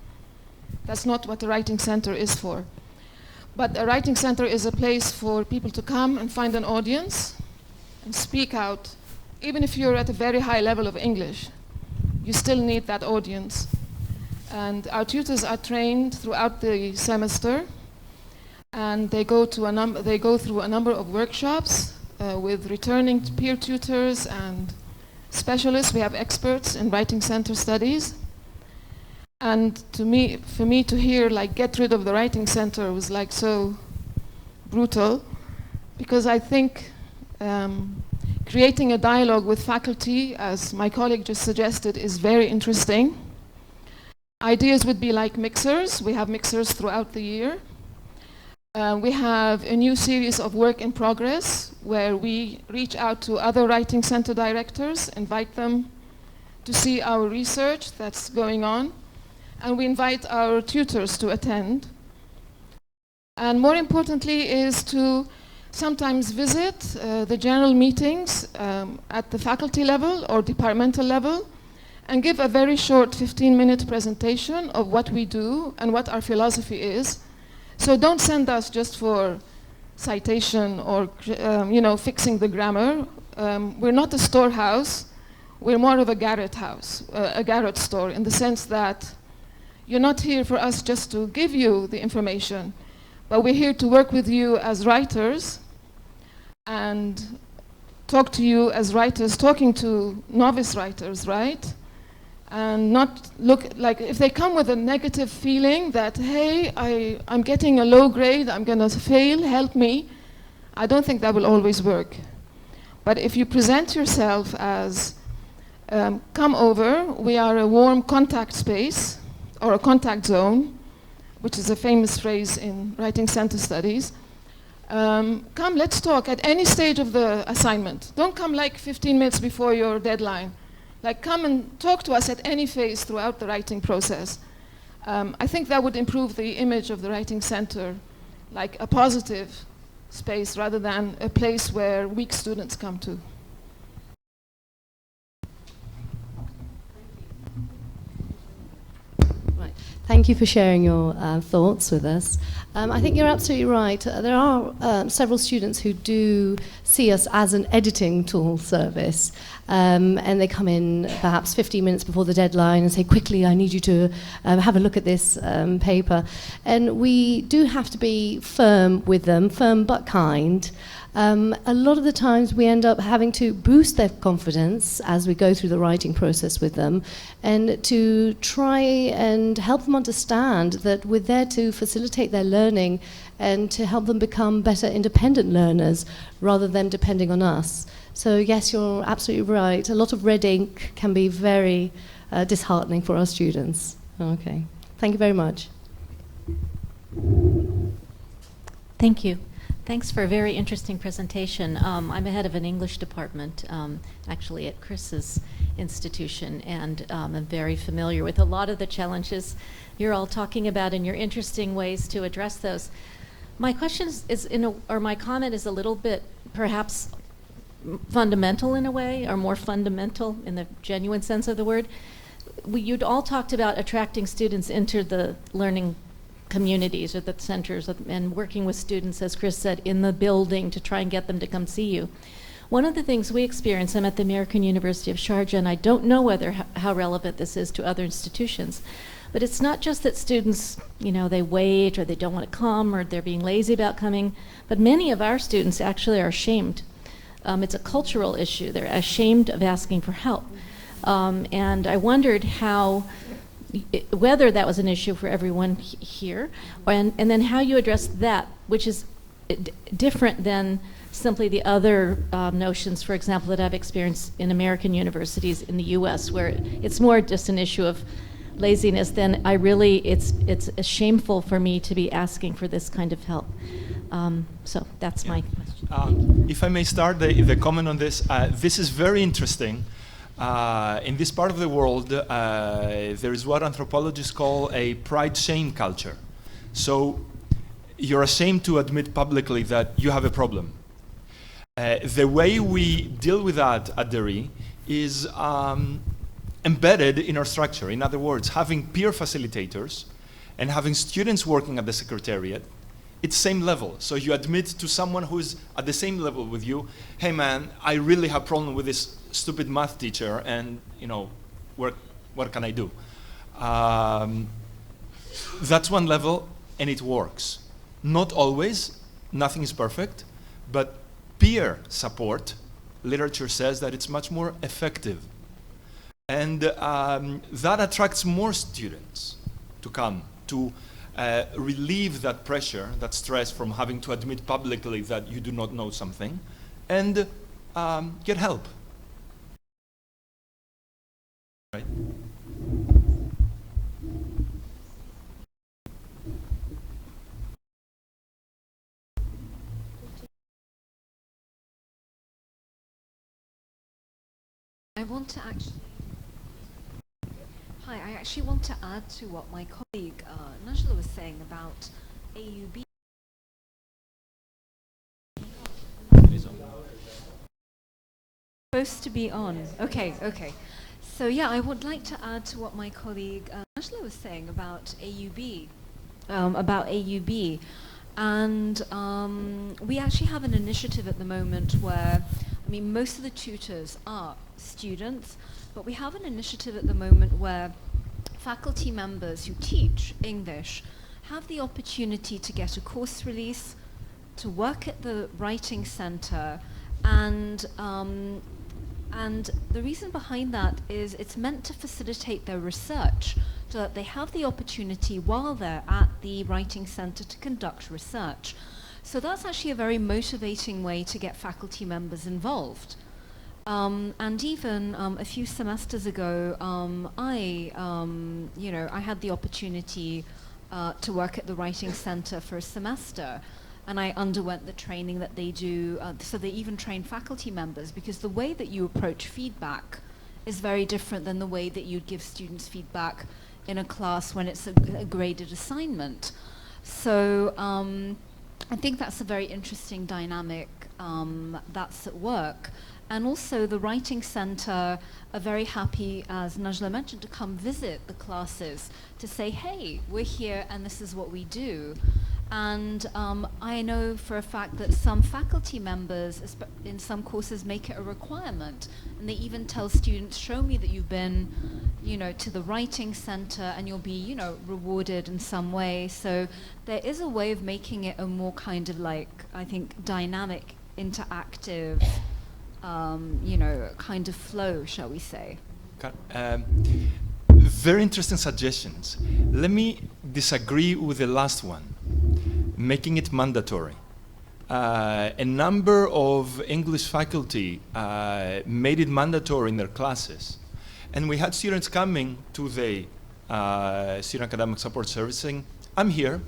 That's not what a writing center is for. But a writing center is a place for people to come and find an audience and speak out. Even if you're at a very high level of English, you still need that audience. And our tutors are trained throughout the semester, and they go through a number of workshops with returning peer tutors and specialists. We have experts in writing center studies. And for me to hear like get rid of the writing center was like so brutal, because I think creating a dialogue with faculty, as my colleague just suggested, is very interesting. Ideas would be like mixers. We have mixers throughout the year. We have a new series of work in progress where we reach out to other writing center directors, invite them to see our research that's going on, and we invite our tutors to attend. And more importantly is to sometimes visit the general meetings at the faculty level or departmental level and give a very short 15-minute presentation of what we do and what our philosophy is. So don't send us just for citation or fixing the grammar. We're not a storehouse. We're more of a garret house, a garret store, in the sense that you're not here for us just to give you the information, but we're here to work with you as writers and talk to you as writers, talking to novice writers, right? And not look like, if they come with a negative feeling that, hey, I'm getting a low grade, I'm gonna fail, help me, I don't think that will always work. But if you present yourself as, come over, we are a warm contact space, or a contact zone, which is a famous phrase in writing center studies. Come, let's talk at any stage of the assignment. Don't come like 15 minutes before your deadline. Like, come and talk to us at any phase throughout the writing process. I think that would improve the image of the writing center, like a positive space rather than a place where weak students come to. Right. Thank you for sharing your thoughts with us. I think you're absolutely right. There are several students who do see us as an editing tool service, and they come in perhaps 15 minutes before the deadline and say, quickly, I need you to have a look at this paper. And we do have to be firm with them, firm but kind, A lot of the times we end up having to boost their confidence as we go through the writing process with them, and to try and help them understand that we're there to facilitate their learning and to help them become better independent learners rather than depending on us. So yes, you're absolutely right. A lot of red ink can be very disheartening for our students. Okay, thank you very much. Thank you. Thanks for a very interesting presentation. I'm the head of an English department, actually at Chris's institution, and I'm very familiar with a lot of the challenges you're all talking about and your interesting ways to address those. My question or my comment is a little bit perhaps fundamental in a way, or more fundamental in the genuine sense of the word. You'd all talked about attracting students into the learning communities or the centers and working with students, as Chris said, in the building to try and get them to come see you. One of the things we experience, I'm at the American University of Sharjah, and I don't know how relevant this is to other institutions, but it's not just that students, they wait or they don't want to come or they're being lazy about coming, but many of our students actually are ashamed. It's a cultural issue. They're ashamed of asking for help. And I wondered whether that was an issue for everyone here, and then how you addressed that, which is different than simply the other notions, for example, that I've experienced in American universities in the U.S., where it's more just an issue of laziness than it's shameful for me to be asking for this kind of help. So that's my question. If I may start the comment on this, this is very interesting. In this part of the world, there is what anthropologists call a pride-shame culture. So you're ashamed to admit publicly that you have a problem. The way we deal with that at Asderi is embedded in our structure. In other words, having peer facilitators and having students working at the secretariat, it's same level. So you admit to someone who's at the same level with you, hey man, I really have problem with this stupid math teacher, and what can I do? That's one level, and it works. Not always, nothing is perfect, but peer support, literature says that it's much more effective. And that attracts more students to come, to relieve that pressure, that stress from having to admit publicly that you do not know something, and get help. Right. I want to actually want to add to what my colleague Nicola was saying about AUB. Supposed to be on. Okay. So yeah, I would like to add to what my colleague Nicola was saying about AUB. And we actually have an initiative at the moment where, most of the tutors are students, but we have an initiative at the moment where faculty members who teach English have the opportunity to get a course release, to work at the writing center, and the reason behind that is it's meant to facilitate their research, so that they have the opportunity while they're at the writing center to conduct research. So that's actually a very motivating way to get faculty members involved. And even a few semesters ago, I had the opportunity to work at the writing center for a semester, and I underwent the training that they do. So they even train faculty members, because the way that you approach feedback is very different than the way that you'd give students feedback in a class when it's a graded assignment. So I think that's a very interesting dynamic that's at work. And also the writing center are very happy, as Nicola mentioned, to come visit the classes to say, hey, we're here and this is what we do. And I know for a fact that some faculty members in some courses make it a requirement, and they even tell students, show me that you've been, to the writing center, and you'll be, rewarded in some way. So there is a way of making it a more kind of I think, dynamic interactive, kind of flow, shall we say? Very interesting suggestions. Let me disagree with the last one, making it mandatory. A number of English faculty made it mandatory in their classes. And we had students coming to the Student Academic Support Service saying, I'm here.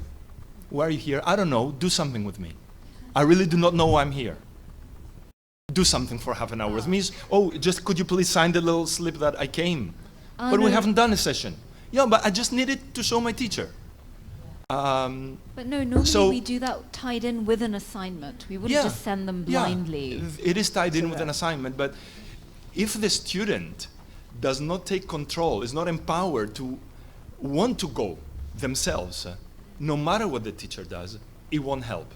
Why are you here? I don't know. Do something with me. I really do not know why I'm here. Do something for half an hour with me. Oh, just could you please sign the little slip that I came? But we haven't done a session. Yeah, but I just needed to show my teacher. But no, normally we do that tied in with an assignment. We wouldn't just send them blindly. Yeah, it is tied in with an assignment, but if the student does not take control, is not empowered to want to go themselves, no matter what the teacher does, it won't help.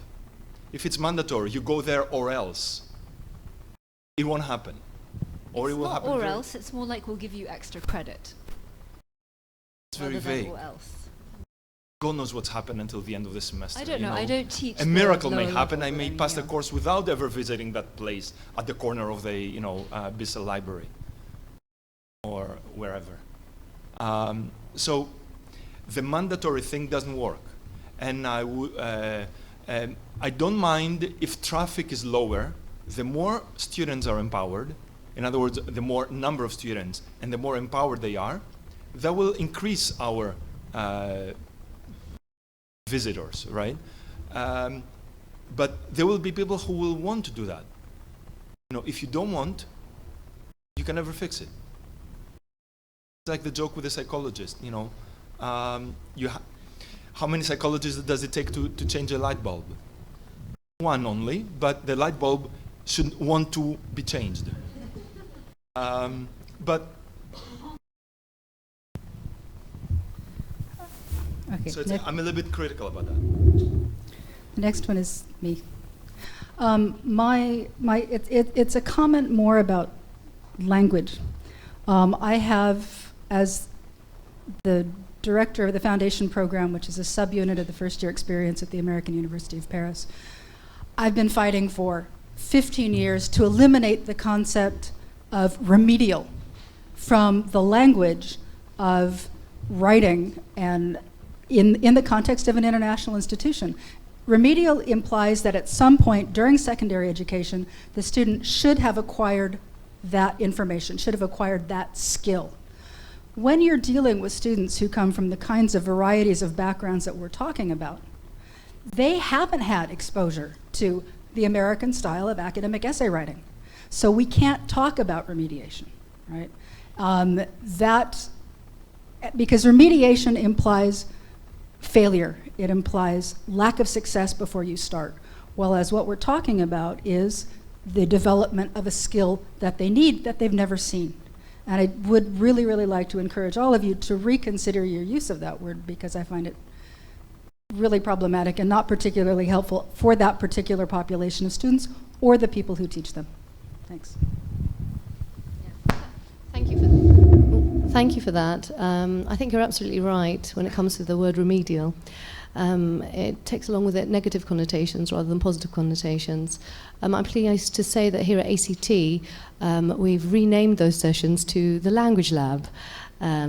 If it's mandatory, you go there or else, it won't happen. Or it will happen. Or else, it's more like we'll give you extra credit. It's very vague. Or else. God knows what's happened until the end of the semester. I don't know. I don't teach. A miracle may happen. I may pass the course without ever visiting that place at the corner of the, Bissell Library or wherever. So the mandatory thing doesn't work, and I don't mind if traffic is lower. The more students are empowered, in other words, the more number of students and the more empowered they are, that will increase our visitors, right? But there will be people who will want to do that. If you don't want, you can never fix it. It's like the joke with the psychologist, how many psychologists does it take to change a light bulb? One only, but the light bulb should want to be changed. But okay, so I'm a little bit critical about that. The next one is me. It's a comment more about language. I have, as the director of the foundation program, which is a subunit of the first-year experience at the American University of Paris, I've been fighting for 15 years to eliminate the concept of remedial from the language of writing and in the context of an international institution. Remedial implies that at some point during secondary education, the student should have acquired that information, should have acquired that skill. When you're dealing with students who come from the kinds of varieties of backgrounds that we're talking about, they haven't had exposure to the American style of academic essay writing. So we can't talk about remediation, right? Because remediation implies failure. It implies lack of success before you start. Whereas what we're talking about is the development of a skill that they need that they've never seen. And I would really, really like to encourage all of you to reconsider your use of that word, because I find it really problematic and not particularly helpful for that particular population of students or the people who teach them. Thanks. Thank you for that. I think you're absolutely right when it comes to the word remedial. It takes along with it negative connotations rather than positive connotations. I'm pleased to say that here at ACT, we've renamed those sessions to the Language Lab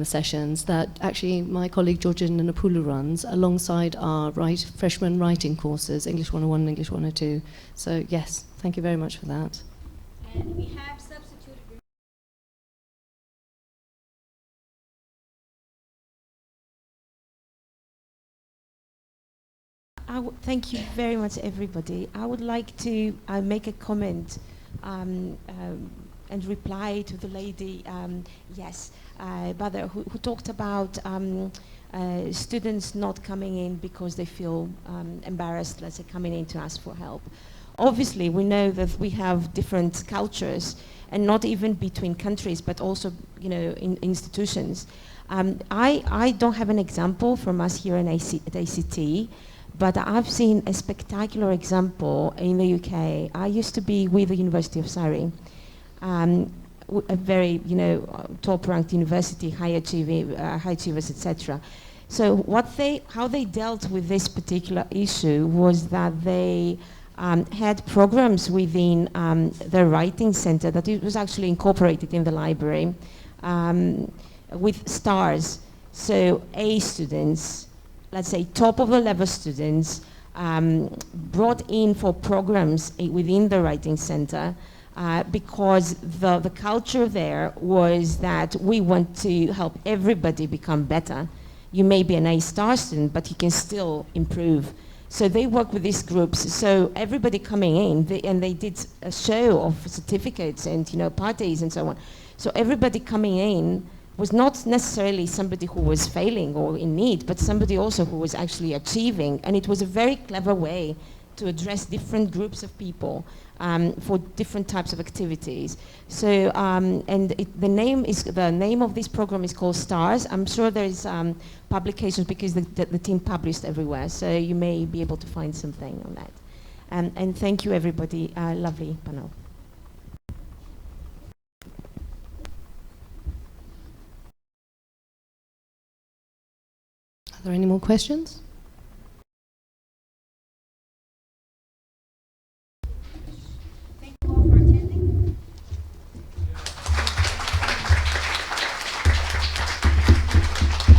sessions that actually my colleague Georgina Napulu runs alongside our freshman writing courses, English 101 and English 102. So yes, thank you very much for that. And we have substituted. Thank you very much, everybody. I would like to make a comment and reply to the lady, Badr, who talked about students not coming in because they feel embarrassed, let's say, coming in to ask for help. Obviously, we know that we have different cultures, and not even between countries, but also, in institutions. I don't have an example from us here at ACT, but I've seen a spectacular example in the UK. I used to be with the University of Surrey, a very, top-ranked university, high achievers, etc. So how they dealt with this particular issue was that they had programs within the writing center that it was actually incorporated in the library with stars. So A students, let's say top of the level students, brought in for programs within the writing center because the culture there was that we want to help everybody become better. You may be an A-star student, but you can still improve. So they work with these groups. So everybody coming in, and they did a show of certificates and parties and so on. So everybody coming in was not necessarily somebody who was failing or in need, but somebody also who was actually achieving. And it was a very clever way to address different groups of people for different types of activities. So, the name of this program is called STARS. I'm sure there's publications because the team published everywhere, so you may be able to find something on that. And thank you, everybody. Lovely panel. Are there any more questions?